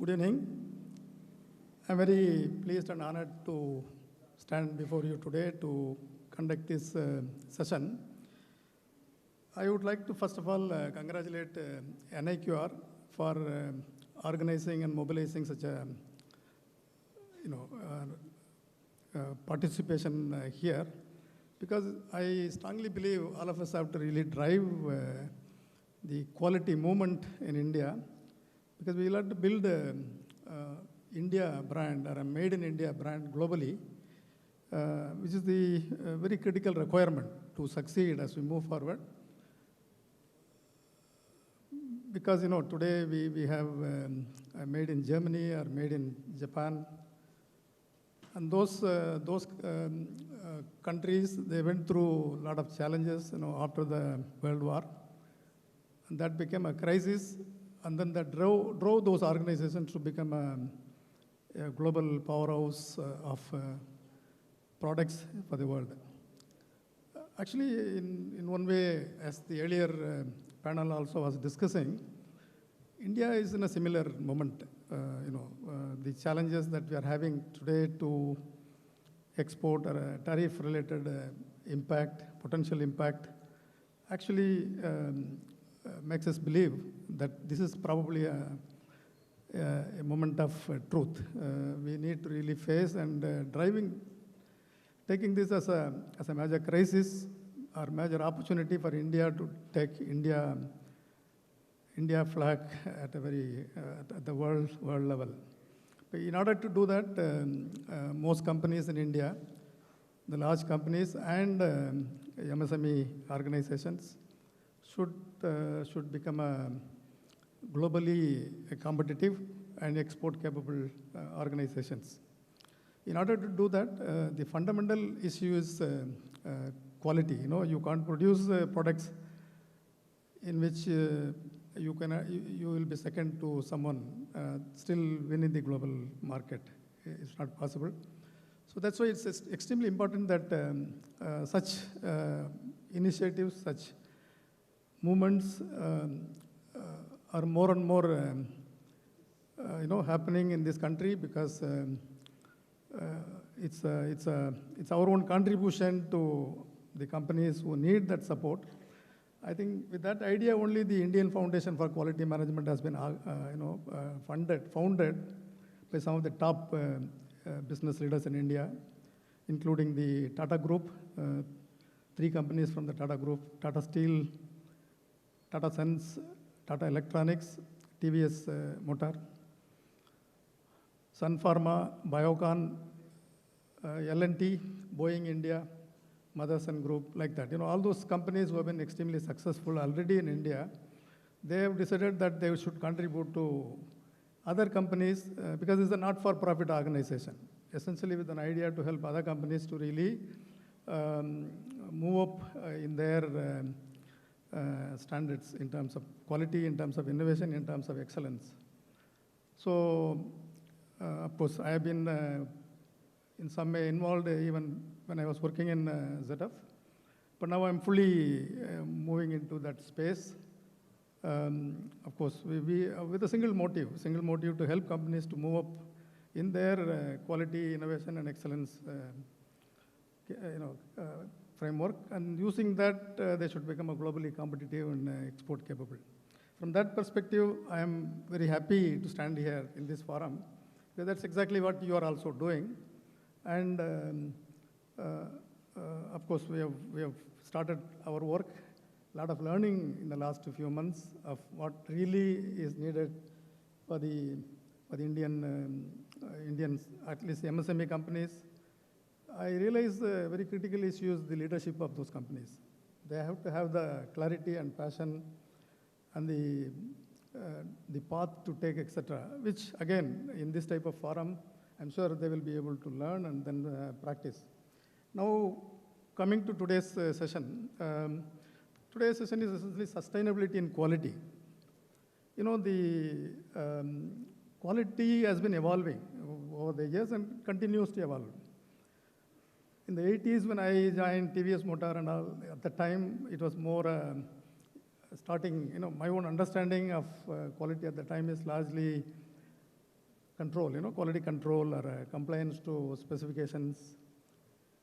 Good evening. I'm very pleased and honored to stand before you today to conduct this session. I would like to first of all congratulate NIQR for organizing and mobilizing such a participation here, because I strongly believe all of us have to really drive the quality movement in India, because we will have to build a India brand or a made in India brand globally, which is the very critical requirement to succeed as we move forward. Because today we have made in Germany or made in Japan, and those countries, they went through a lot of challenges after the World War, and that became a crisis, and then that drove those organizations to become a global powerhouse of products for the world. Actually, in one way, as the earlier panel also was discussing, India is in a similar moment. The challenges that we are having today to export or a tariff-related potential impact, actually makes us believe that this is probably a moment of truth. We need to really face and taking this as a major crisis or major opportunity for India to take India flag at the world level. But in order to do that, most companies in India, the large companies and MSME organizations should become globally competitive and export capable organizations. In order to do that, the fundamental issue is quality. You can't produce products in which you will be second to someone, still winning the global market. It's not possible. So that's why it's extremely important that such initiatives, such movements are more and more happening in this country, because it's our own contribution to the companies who need that support. I think with that idea only, the Indian Foundation for Quality Management has been founded by some of the top business leaders in India, including the Tata Group, 3 companies from the Tata Group: Tata Steel, Tata Sons, Tata Electronics, TVS Motor, Sun Pharma, Biocon, L&T, Boeing India, Motherson Group, like that. All those companies who have been extremely successful already in India, they have decided that they should contribute to other companies, because it's a not-for-profit organization, essentially with an idea to help other companies to really move up in their standards in terms of quality, in terms of innovation, in terms of excellence. So, of course, I have been in some way involved even when I was working in ZF, but now I'm fully moving into that space. Of course, we with a single motive to help companies to move up in their quality, innovation, and excellence framework, and using that, they should become a globally competitive and export capable. From that perspective, I am very happy to stand here in this forum, because that's exactly what you are also doing. And of course, we have started our work. A lot of learning in the last few months of what really is needed for the Indians, at least the MSME companies. I realize the very critical issue is the leadership of those companies. They have to have the clarity and passion and the path to take, etc., which again, in this type of forum, I'm sure they will be able to learn and then practice. Now, coming to today's session. Today's session is essentially sustainability and quality. The quality has been evolving over the years and continues to evolve. In the 80s, when I joined TVS Motor and all, at the time, it was more starting, my own understanding of quality at the time is largely control, quality control or compliance to specifications.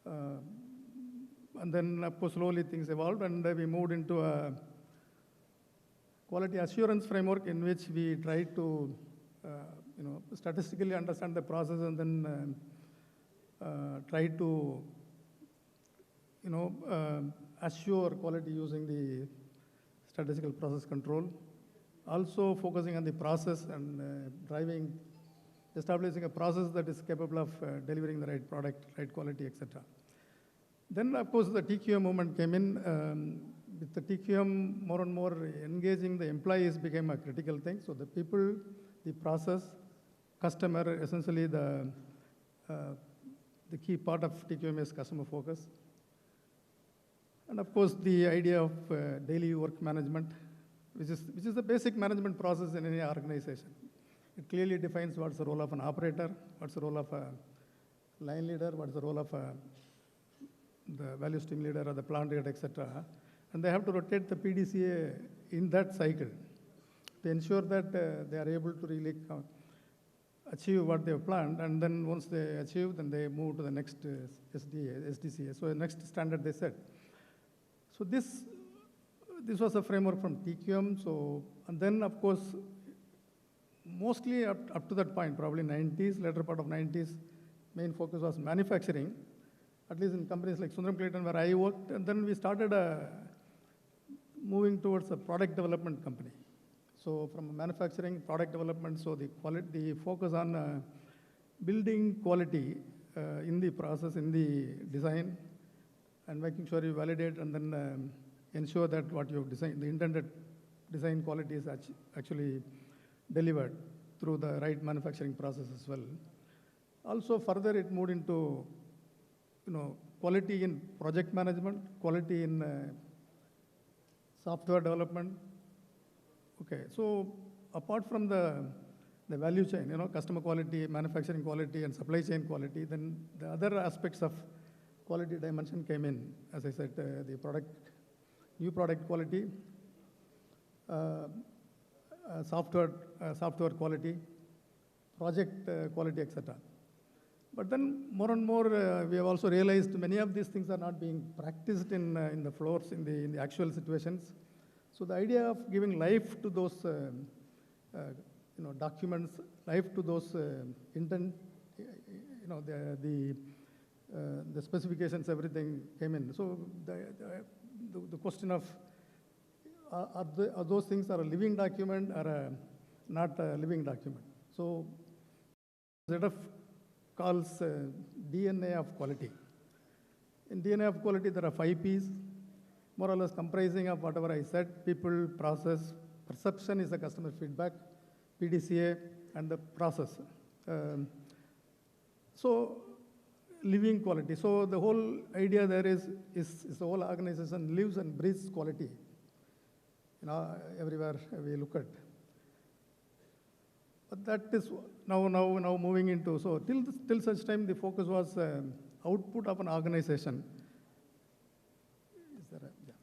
And then, of course, slowly things evolved, and we moved into a quality assurance framework in which we tried to, statistically understand the process and then try to, assure quality using the statistical process control. Also focusing on the process and establishing a process that is capable of delivering the right product, right quality, etc. Then, of course, the TQM movement came in. With the TQM, more and more engaging the employees became a critical thing. So the people, the process, customer, essentially the key part of TQM is customer focus. And of course, the idea of daily work management, which is the basic management process in any organization. It clearly defines what's the role of an operator, what's the role of a line leader, what's the role of the value stream leader or the plant leader, etc. And they have to rotate the PDCA in that cycle to ensure that they are able to really achieve what they have planned. And then once they achieve, then they move to the next SDCA. So the next standard they set. So this was a framework from TQM. So, and then of course, mostly up to that point, probably 90s, later part of 90s, main focus was manufacturing, at least in companies like Sundaram Clayton where I worked. And then we started moving towards a product development company. So from manufacturing, product development, so the focus on building quality in the process, in the design, and making sure you validate and then ensure that what you have designed, the intended design quality is actually delivered through the right manufacturing process as well. Also further it moved into quality in project management, quality in software development. Okay, so apart from the value chain, customer quality, manufacturing quality, and supply chain quality, then the other aspects of quality dimension came in. As I said, the new product quality, software quality, project quality, etc. But then more and more, we have also realized many of these things are not being practiced in the floors, in the actual situations. So the idea of giving life to those documents, life to those intent, the specifications, everything came in. So the question of are those things are a living document or not a living document? So ZF calls DNA of quality. In DNA of quality, there are 5 Ps, more or less comprising of whatever I said: people, process, perception is the customer feedback, PDCA, and the process. So living quality. So the whole idea there is the whole organization lives and breathes quality. Everywhere we look at. But that is now moving into, so till such time the focus was output of an organization. Is there yeah.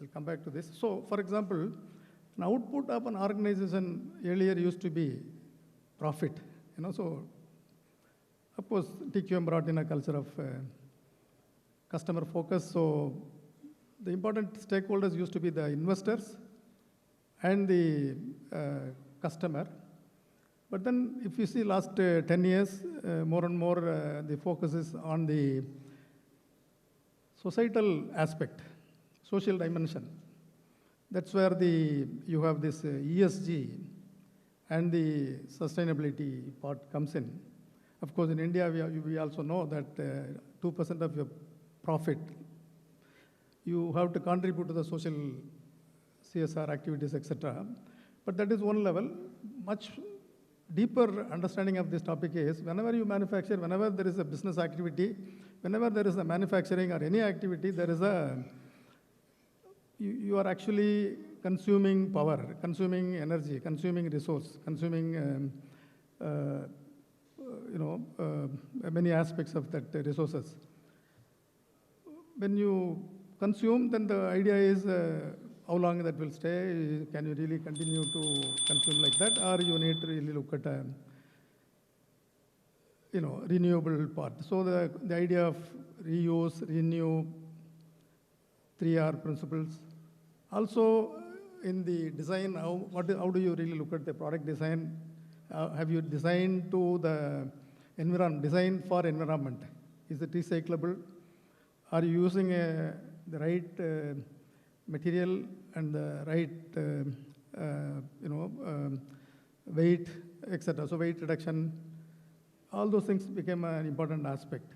I'll come back to this. So for example, an output of an organization earlier used to be profit. So of course TQM brought in a culture of customer focus. So the important stakeholders used to be the investors and the customer. But then if you see last 10 years, more and more the focus is on the societal aspect, social dimension. That's where you have this ESG and the sustainability part comes in. Of course, in India, we also know that 2% of your profit you have to contribute to the social CSR activities, etc. But that is one level. Much deeper understanding of this topic is whenever you manufacture, whenever there is a business activity, whenever there is a manufacturing or any activity, there is you are actually consuming power, consuming energy, consuming resource, consuming many aspects of that resources. When you consume, then the idea is how long that will stay? Can you really continue to consume like that, or you need to really look at renewable part. So the idea of reuse, renew, 3R principles. Also in the design, how do you really look at the product design? Have you designed to the environment, design for environment? Is it recyclable? Are you using the right material and the right weight, etc. So weight reduction, all those things became an important aspect.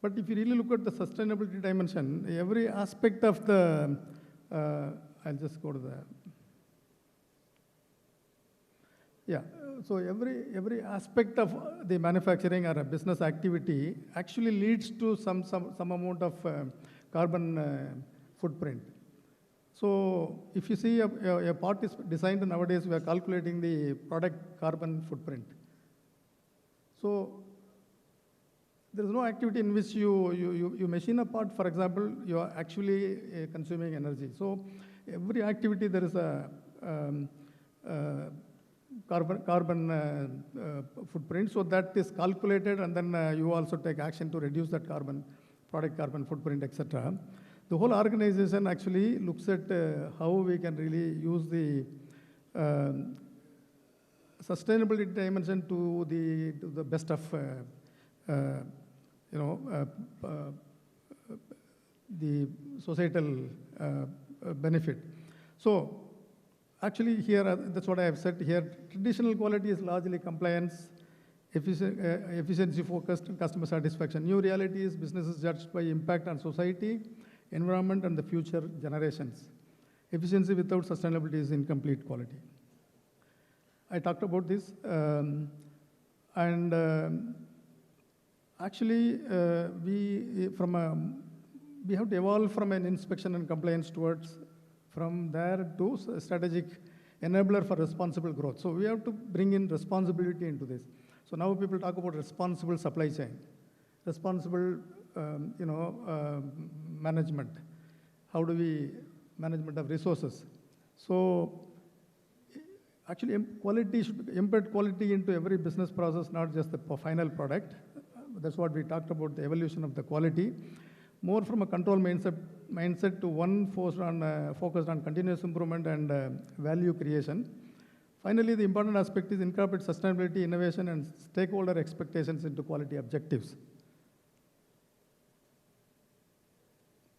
But if you really look at the sustainability dimension, every aspect of the, I'll just go to the, yeah. So every aspect of the manufacturing or a business activity actually leads to some amount of carbon footprint. So if you see a part is designed nowadays, we are calculating the product carbon footprint. So there is no activity in which you machine a part, for example, you are actually consuming energy. So every activity there is a carbon footprint. So that is calculated, and then you also take action to reduce that product carbon footprint, etc. The whole organization actually looks at how we can really use the sustainability dimension to the best of the societal benefit. So actually here, that's what I have said here. Traditional quality is largely compliance, efficiency focused, and customer satisfaction. New reality is business is judged by impact on society, environment, and the future generations. Efficiency without sustainability is incomplete quality. I talked about this, actually we have to evolve from an inspection and compliance towards from there to strategic enabler for responsible growth. So we have to bring in responsibility into this. So now people talk about responsible supply chain, responsible management. How do we management of resources? So actually quality should embed quality into every business process, not just the final product. That's what we talked about, the evolution of the quality. More from a control mindset to one focused on continuous improvement and value creation. Finally, the important aspect is incorporate sustainability, innovation, and stakeholder expectations into quality objectives.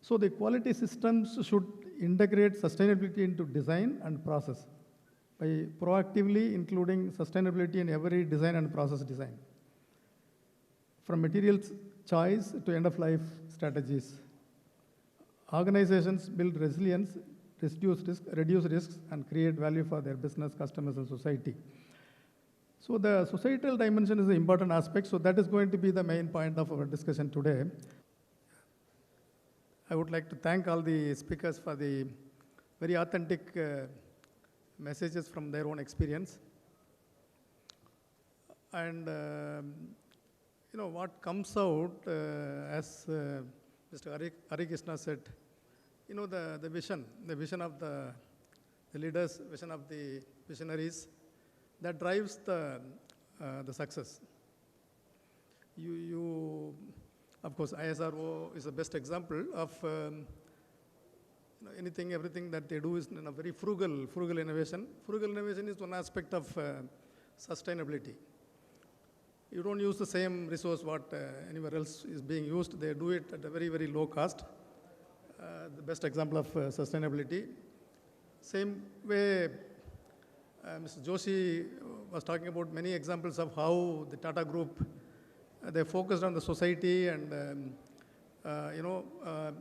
So the quality systems should integrate sustainability into design and process by proactively including sustainability in every design and process design. From materials choice to end-of-life strategies. Organizations build resilience, reduce risks, and create value for their business, customers, and society. So the societal dimension is an important aspect, so that is going to be the main point of our discussion today. I would like to thank all the speakers for the very authentic messages from their own experience. And what comes out, as Mr. Harikrishna said, the vision of the leaders, vision of the visionaries, that drives the success. Of course, ISRO is the best example of everything that they do is in a very frugal innovation. Frugal innovation is one aspect of sustainability. You don't use the same resource what anywhere else is being used. They do it at a very, very low cost. The best example of sustainability. Same way, Mr. Joshi was talking about many examples of how the Tata Group, they focused on the society and,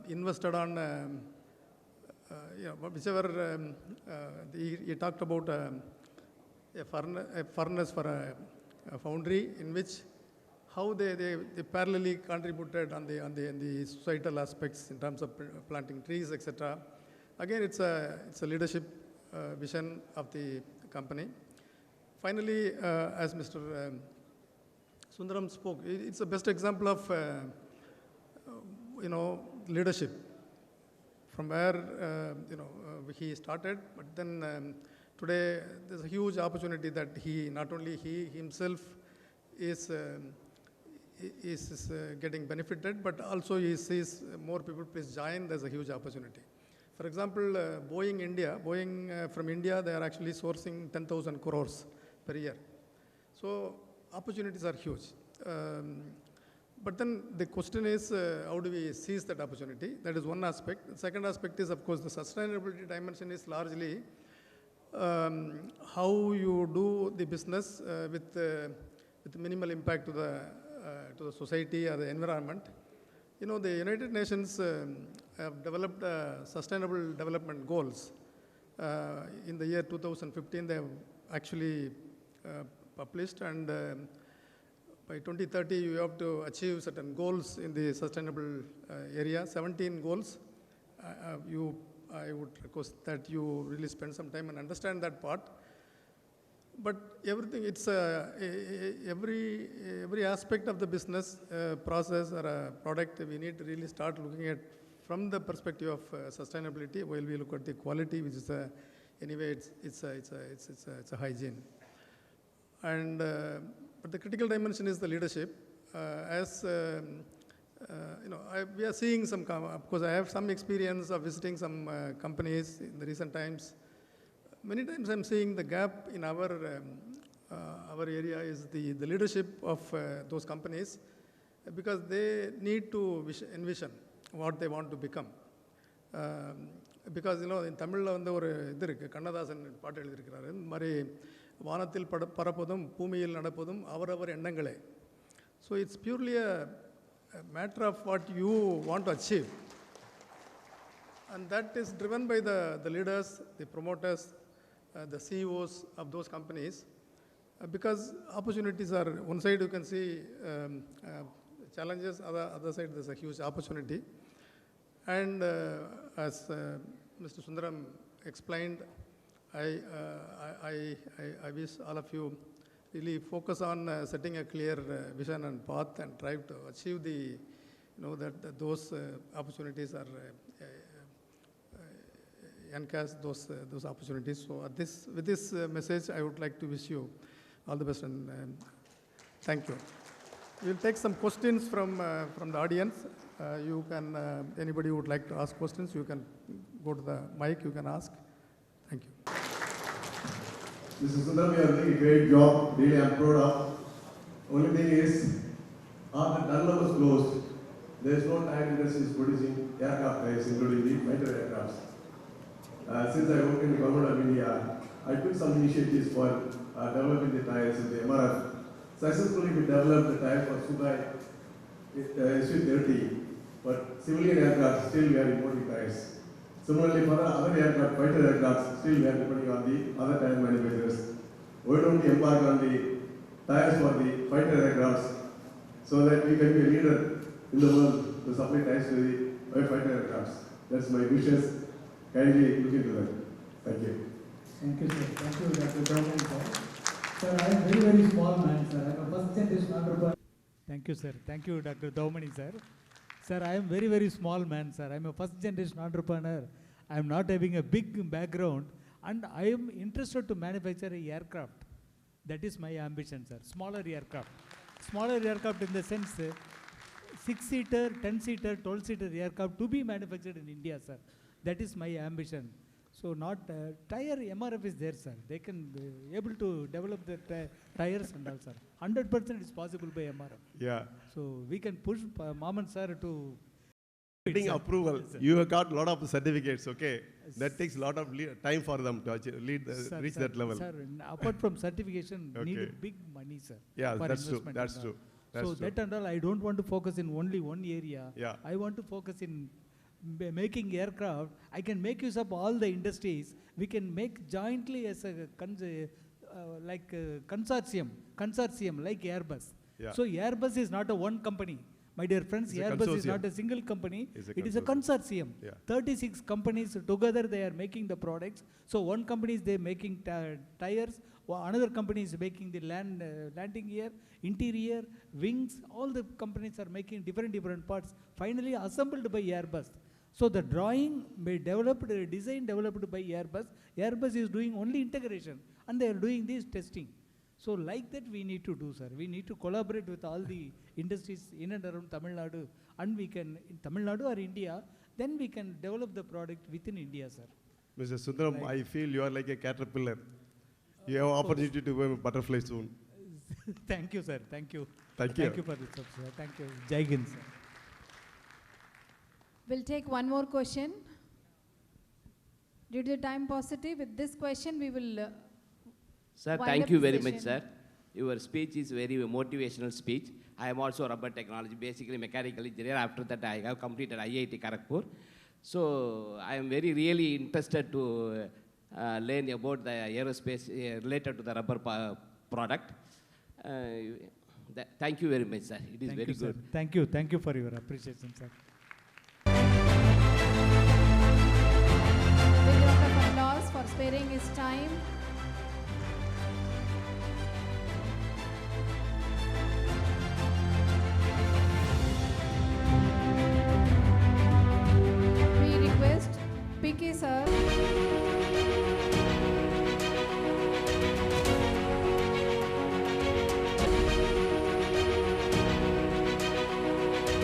invested on, whichever, he talked about a furnace for a foundry in which how they parallelly contributed on the societal aspects in terms of planting trees, etc. Again, it's a leadership vision of the company. Finally, as Mr. Sundaram spoke, it's the best example of leadership. from where he started, but then today there's a huge opportunity that he not only he himself is getting benefited, but also he sees more people please join. There's a huge opportunity. For example, Boeing from India, they are actually sourcing 10,000 crores per year. So opportunities are huge. But then the question is, how do we seize that opportunity? That is one aspect. The second aspect is, of course, the sustainability dimension is largely how you do the business with minimal impact to the society or the environment. You know, the United Nations have developed sustainable development goals. In the year 2015, they have actually published, and by 2030, you have to achieve certain goals in the sustainable area, 17 goals. I would request that you really spend some time and understand that part. But everything, it's every aspect of the business process or a product, we need to really start looking at from the perspective of sustainability, while we look at the quality, which is anyway, it's a hygiene. And but the critical dimension is the leadership. We are seeing some, of course, I have some experience of visiting some companies in the recent times. Many times I'm seeing the gap in our area is the leadership of those companies, because they need to envision what they want to become. Because, in Tamil, Kannadasan பாட்டு எழுதியிருக்கிறாரு, இந்த மாதிரி வானத்தில் பறப்பதும் பூமியில் நடப்பதும் அவரவர் எண்ணங்களே. So it's purely a matter of what you want to achieve. And that is driven by the leaders, the promoters, the CEOs of those companies, because opportunities are, one side you can see challenges, other side there's a huge opportunity. And as Mr. Sundaram explained, I wish all of you really focus on setting a clear vision and path and try to achieve that those opportunities are encash those opportunities. So with this message, I would like to wish you all the best, and thank you. We'll take some questions from the audience. You can, anybody who would like to ask questions, you can go to the mic, you can ask. Thank you. Mr. Sundaram, you are doing a great job. Really, I am proud of. Only thing is, after Dunlop was closed, there is no tire industry producing aircraft tires, including the fighter aircrafts. Since I worked in the government of India, I took some initiatives for developing the tires in the MRF. Successfully, we developed the tire for Sukhoi SU-30, but civilian aircraft still we are importing tires. Similarly, for other aircraft, fighter aircraft, still we are depending on the other tire manufacturers. Why don't we embark on the tires for the fighter aircrafts so that we can be a leader in the world to supply tires to the fighter aircrafts? That's my wishes. Kindly look into that. Thank you. Thank you, sir. Thank you, Dr. Dauman, sir. Sir, I am very, very small man, sir. I am a first generation entrepreneur. Thank you, sir. Thank you, Dr. Daumani, sir. Sir, I am very, very small man, sir. I am a first generation entrepreneur. I am not having a big background, and I am interested to manufacture an aircraft. That is my ambition, sir. Smaller aircraft. Smaller aircraft in the sense, 6-seater, 10-seater, 12-seater aircraft to be manufactured in India, sir. That is my ambition. So not tire MRF is there, sir. They can be able to develop the tires and all, sir. 100% is possible by MRF. Yeah. So we can push Maman sir to getting approval. Yes, you have got a lot of certificates, okay? That takes a lot of time for them to reach that level. Sir, apart from certification, Okay. need big money, sir. Yeah, for that's true. investment That's and all. true. That's So true. that and all, I don't want to focus in only one area. Yeah. I want to focus in making aircraft. I can make use of all the industries. We can make jointly as a consortium like Airbus. Yeah. So Airbus is not a one company. My dear friends, It's a Airbus is consortium. not a single company. It is a consortium. consortium. Yeah. 36 companies together, they are making the products. So one company is making tires, another company is making the landing gear, interior, wings. All the companies are making different parts, finally assembled by Airbus. So the drawing design developed by Airbus. Airbus is doing only integration, and they are doing this testing. So like that we need to do, sir. We need to collaborate with all the industries in and around Tamil Nadu, and we can, in Tamil Nadu or India, then we can develop the product within India, sir. Mr. Sundaram, I feel you are like a caterpillar. You have opportunity to be a butterfly soon. Thank you, sir. Thank you. Thank you. Thank you for this, sir. Thank you. Jai Hind, sir. We'll take one more question. Due to the time paucity, with this question we will Sir, wind thank up you the very much, session. sir. Your speech is very motivational speech. I am also rubber technology, basically mechanical engineer. After that, I have completed IIT Kharagpur. So, I am really interested to learn about the aerospace related to the rubber product. Thank you very much, sir. It is Thank very you, sir. good. Thank you. Thank you for your appreciation, sir. Big round of applause for sparing his time. We request PK sir